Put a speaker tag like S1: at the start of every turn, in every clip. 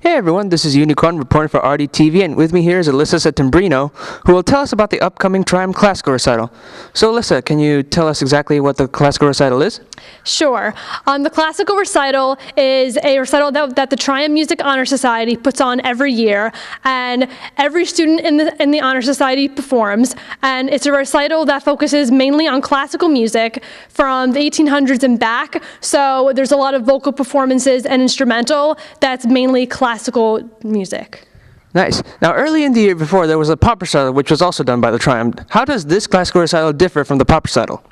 S1: Hey everyone, this is Unicorn reporting for RDTV, and with me here is Alyssa Settembrino, who will tell us about the upcoming Tri M Classical Recital. So Alyssa, can you tell us exactly what the Classical Recital is?
S2: Sure. The Classical Recital is a recital that the Tri M Music Honor Society puts on every year, and every student in the Honor Society performs, and it's a recital that focuses mainly on classical music from the 1800s and back, so there's a lot of vocal performances and instrumental that's mainly classical music.
S1: Nice. Now, early in the year before, there was a pop recital, which was also done by the Tri M. How does this Classical Recital differ from the pop recital?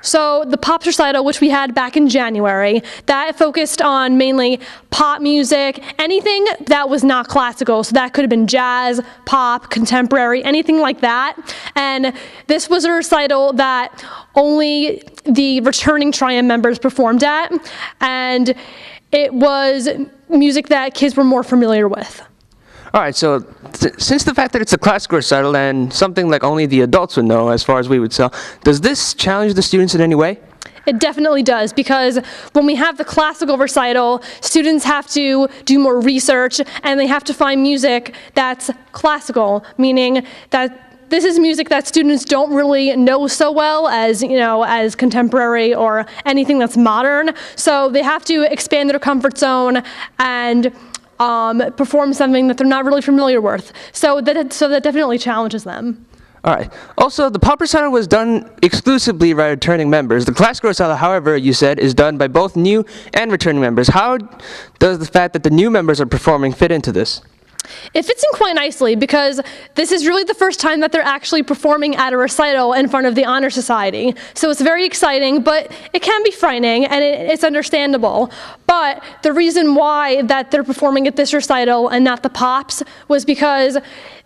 S2: So the pop recital, which we had back in January, that focused on mainly pop music, anything that was not classical. So that could have been jazz, pop, contemporary, anything like that. And this was a recital that only the returning Tri M members performed at, and it was music that kids were more familiar with.
S1: All right, so since the fact that it's a classical recital and something like only the adults would know as far as we would tell, does this challenge the students in any way?
S2: It definitely does, because when we have the classical recital, students have to do more research and they have to find music that's classical, meaning that this is music that students don't really know so well as, as contemporary or anything that's modern. So they have to expand their comfort zone and perform something that they're not really familiar with. So that definitely challenges them.
S1: All right. Also, the pop recital was done exclusively by returning members. The classical recital, however, you said, is done by both new and returning members. How does the fact that the new members are performing fit into this?
S2: It fits in quite nicely, because this is really the first time that they're actually performing at a recital in front of the Honor Society. So it's very exciting, but it can be frightening, and it's understandable. But the reason why that they're performing at this recital and not the pops was because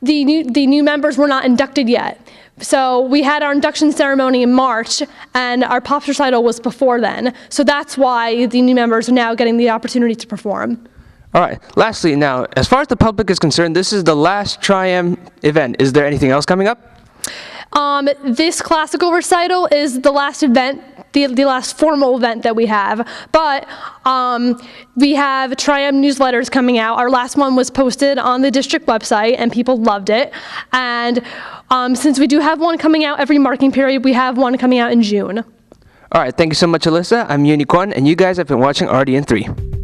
S2: the new members were not inducted yet. So we had our induction ceremony in March, and our pops recital was before then. So that's why the new members are now getting the opportunity to perform.
S1: All right. Lastly, now, as far as the public is concerned, this is the last Tri M event. Is there anything else coming up?
S2: This classical recital is the last event, the last formal event that we have. But we have Tri M newsletters coming out. Our last one was posted on the district website, and people loved it. And since we do have one coming out every marking period, we have one coming out in June.
S1: All right. Thank you so much, Alyssa. I'm Unicorn, and you guys have been watching RDN3.